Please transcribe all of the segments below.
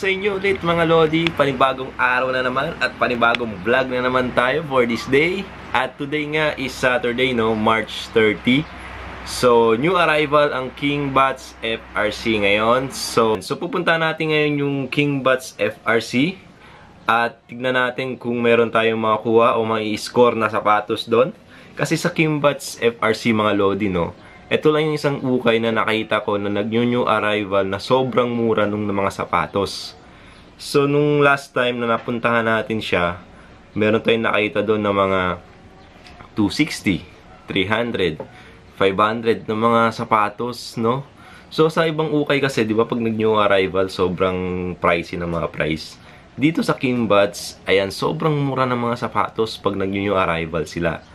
sa inyo ulit mga Lodi. Panibagong araw na naman at panibagong vlog na naman tayo for this day. At today nga is Saturday, no? March 30. So, new arrival ang King Bats FRC ngayon. So pupunta natin ngayon yung King Bats FRC. At tignan natin kung meron tayong makakuha o mai-score na sapatos doon. Kasi sa King Bats FRC mga Lodi, no? Ito lang yung isang ukay na nakita ko na nag-new arrival na sobrang mura nung mga sapatos. So, nung last time na napuntahan natin siya, meron tayong nakita doon na mga 260, 300, 500 na mga sapatos, no? So, sa ibang ukay kasi, di ba, pag nag-new arrival, sobrang pricey na mga price. Dito sa King Bats, ayan, sobrang mura ng mga sapatos pag nag-new arrival sila.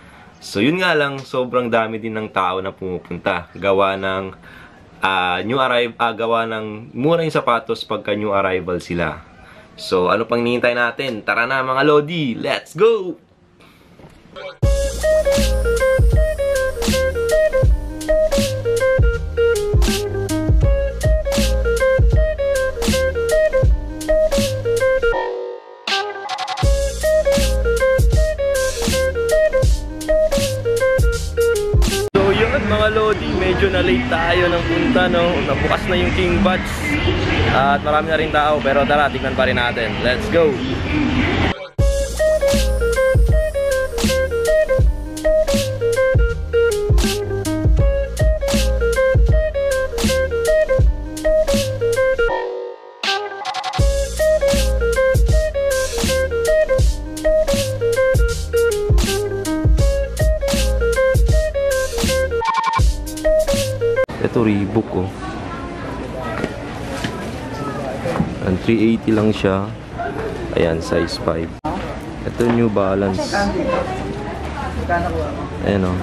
So, yun nga lang, sobrang dami din ng tao na pumupunta. Gawa ng gawa ng mura yung sapatos pagka new arrival sila. So, ano pang hinihintay natin? Tara na mga Lodi, let's go! Mga Lodi, medyo na late tayo ng punta, no? Nabukas na yung King Bats at marami na rin tao, pero tara, tignan pa rin natin. Let's go! Ito Reebok, oh. Ang 380 lang siya. Ayan, size 5. Ito New Balance. Ayan, oh.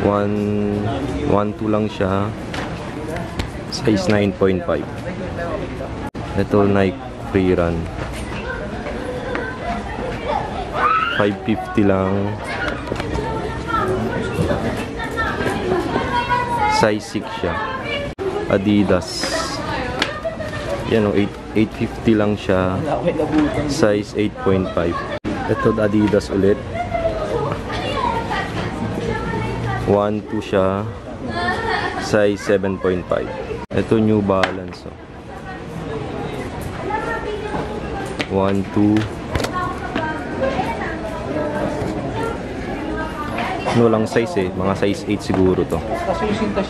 1.2 lang siya. Size 9.5. Ito Nike Free Run. 550 lang. Size 6 siya. Adidas. Yan o, 850 lang siya. Size 8.5. Ito Adidas ulit. 1.2 siya. Size 7.5. Ito New Balance. 1.2. No lang size eh. Mga size 8 siguro to.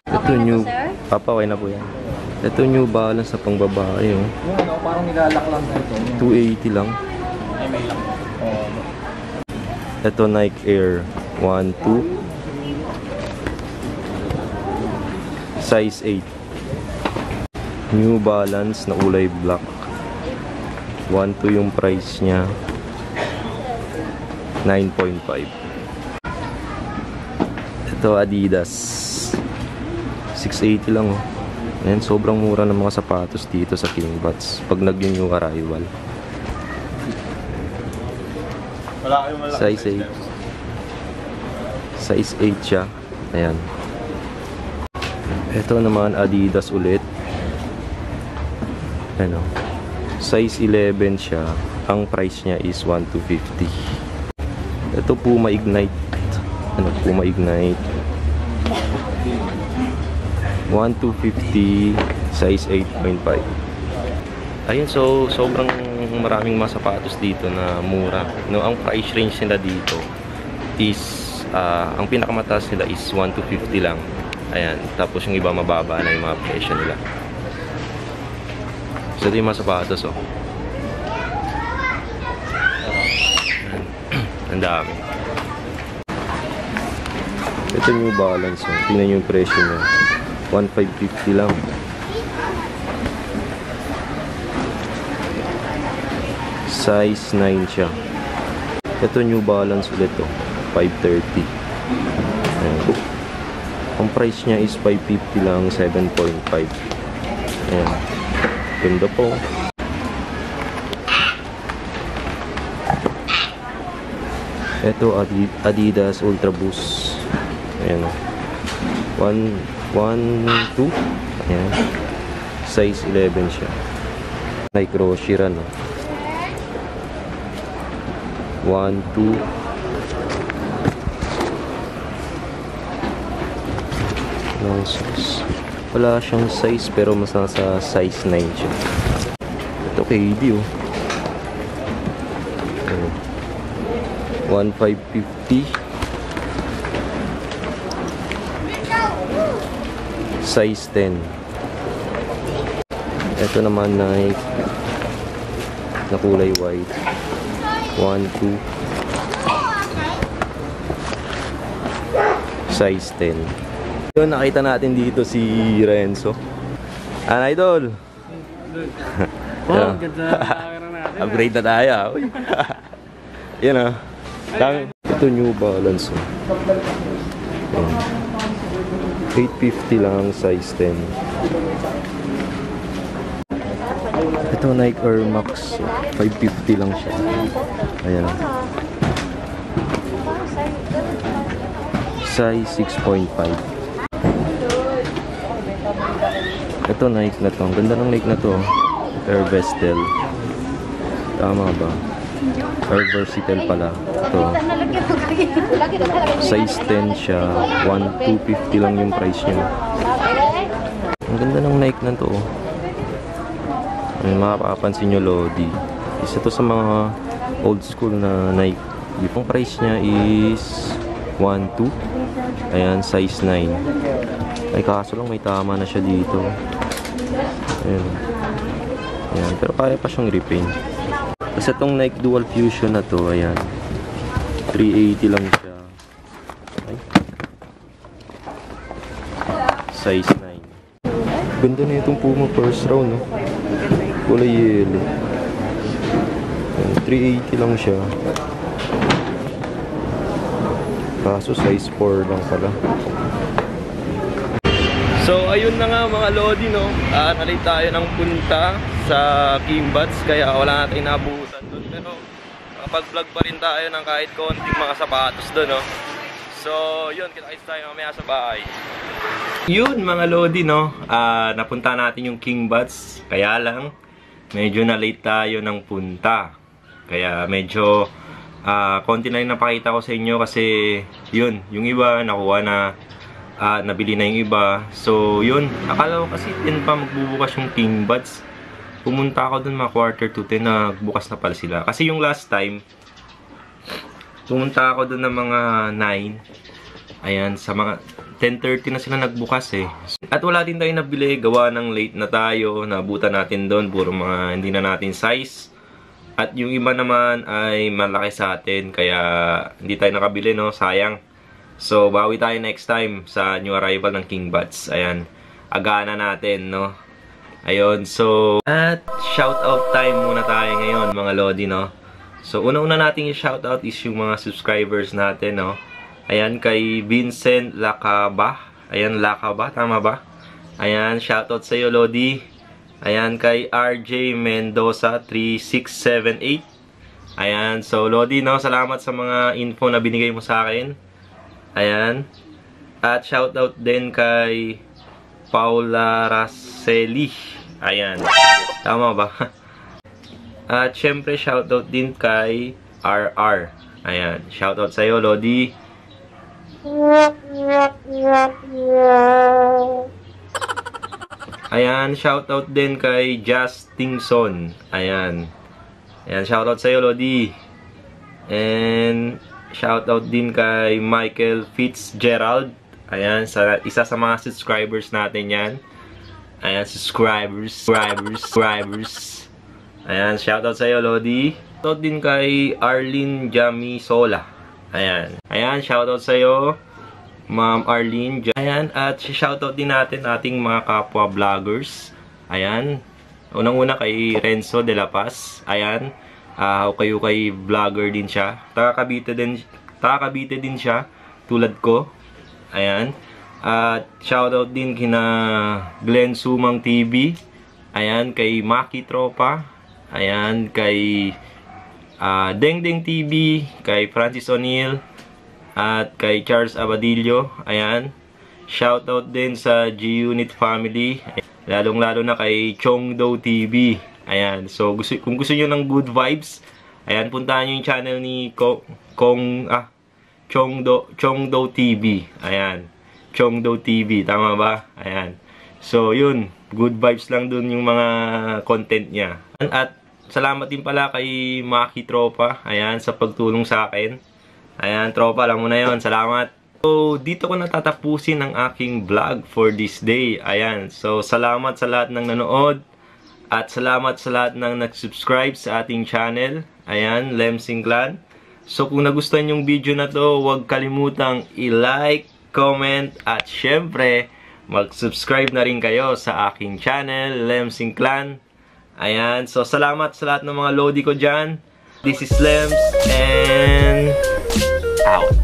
Ito New. Papaway na po yan. Ito New Balance sa pangbabae. Oh. Parang nilalak lang na ito. 280 lang. Ay, may lang. Ito Nike Air 1.2. Size 8. New Balance na kulay black. 1.2 yung price niya. 9.5. Ito Adidas 680 lang, oh. Ayan, sobrang mura ng mga sapatos dito sa King Bats pag nag-new arrival. Size 8. Size 8 siya. Ayan. Ito naman Adidas ulit. Ano? Size 11 siya. Ang price niya is 1,250. Ito Puma Ignite. Ano, Puma Ignite 1,250, size 8.5. Ayun, so sobrang maraming mga sapatos dito na mura, no? Ang price range nila dito is ang pinakamataas nila is 1,250 lang. Ayan, tapos yung iba mababa na yung mga presyo nila. So ito yung mga sapatos, oh. Ang dami. Ito New Balance, oh. Tingnan nyo yung presyo niya. 1,550 lang. Size 9 siya. Ito New Balance ulit, oh. 530. Ayan. Ang price niya is 550 lang, 7.5. Ayan. Ganda po. Ito Adidas Ultra Boost. Ayan, oh. 1, 2. Ayan. Size 11 siya. Nike Roshira, no? 1, 2. Long size. Wala siyang size pero mas nasa size 9 siya. Ito KD, oh. 1,550. Size 10. Ito naman Nike na kulay white. 1, 2. Size 10. Yun, nakita natin dito si Renzo. Idol! Oh, ganda na natin. Upgrade na tayo. Uy. Yan ah. Ito New Balance. 850 lang, size 10. Ito Nike Air Max. 550 lang siya. Ayan. Size 6.5. Ito Nike na to. Ang ganda ng Nike na to. Air Vestel. Tama ba? Air Versatile pala. Ito. Size 10 siya. 1,250 lang yung price niya. Ang ganda ng Nike na to. Ay, makapapansin nyo, Lodi. Isa to sa mga old school na Nike. Yung price niya is 1,2. Ayan, size 9. Ay, kaso lang may tama na siya dito. Ayan. Ayan, pero kaya pa siyang repaint. Kasi itong Nike Dual Fusion na to, ayan. 380 lang siya. Ay. Size 9. Ganda na itong Puma first round, no? Kulay yellow. Ayan, 380 lang siya. Kaso size 4 lang pala. So ayun na nga mga Lodi, no? Nalit tayo ng punta sa Kimbats, kaya wala natin nabuhusan doon. Pero makapag-vlog pa rin tayo ng kahit konting mga sapatos doon, no? So yun, kita-kits tayo mamaya sa bahay. Yun mga Lodi, no? Napunta natin yung Kimbats, kaya lang medyo na-late tayo ng punta. Kaya medyo konti na rin napakita ko sa inyo kasi yun, yung iba nakuha na, nabili na yung iba. So yun, akala ko kasi 10 pa magbubukas yung Kimbats. Pumunta ako dun mga quarter to 10 na bukas na pala sila. Kasi yung last time pumunta ako dun ng mga 9. Ayan, sa mga 10:30 na sila nagbukas eh. At wala din tayo nabili, gawa ng late na tayo. Nabutan natin dun, puro mga hindi na natin size. At yung iba naman ay malaki sa atin, kaya hindi tayo nakabili, no? Sayang. So, bawi tayo next time sa new arrival ng Kimbats. Ayan, agana natin, no? Ayun, so, at shoutout time muna tayo ngayon, mga Lodi, no? So, una-una nating i-shoutout is yung mga subscribers natin, no? Ayan, kay Vincent Lacaba. Ayan, Lacaba, tama ba? Ayan, shoutout sa'yo, Lodi. Ayan, kay RJ Mendoza 3678. Ayan, so Lodi, no, salamat sa mga info na binigay mo sa akin. Ayan. At shoutout din kay Paula Raceli. Ayan. Tama ba? At syempre shoutout din kay RR. Ayan, shoutout sa iyo, Lodi. Ayan, shoutout din kay Justinson. Ayan. Ayan, shoutout sa iyo, Lodi. And shoutout din kay Michael Fitzgerald. Ayan, isa sa mga subscribers natin yan. Ayan, subscribers. Ayan, shoutout sa iyo, Lodi. Shoutout din kay Arlene Jamisola. Ayan. Ayan, shoutout sa iyo, Ma'am Arlene. Ayan, at shoutout din natin ating mga kapwa vloggers. Ayan. Unang-una kay Renzo de la Paz. Ayan. Kay vlogger din siya. Taga-Cavite din siya, tulad ko. Ayan. At shoutout din kina Glenn Sumang TV. Ayan, kay Maki Tropa. Ayan, kay Dengdeng TV, kay Francis O'Neil, at kay Charles Abadillo. Ayan. Shoutout din sa G-Unit family. Lalong-lalo na kay Chongdo TV. Ayan. So, kung gusto nyo ng good vibes, ayan, puntahan nyo yung channel ni Chongdo TV. Ayan. Chongdo TV. Tama ba? Ayan. So, yun. Good vibes lang dun yung mga content niya. At salamat din pala kay Maki Tropa. Ayan, sa pagtulong sa akin. Ayan, Tropa, alam mo na yun. Salamat. So, dito ko natatapusin ang aking vlog for this day. Ayan. So, salamat sa lahat ng nanood. At salamat sa lahat ng nag-subscribe sa ating channel. Ayan, Lemsing Clan. So, kung nagustuhan yung video na to, huwag kalimutang i-like, comment, at syempre, mag-subscribe na rin kayo sa aking channel, Lemsing Clan. Ayan, so salamat sa lahat ng mga lodi ko dyan. This is Lems and out.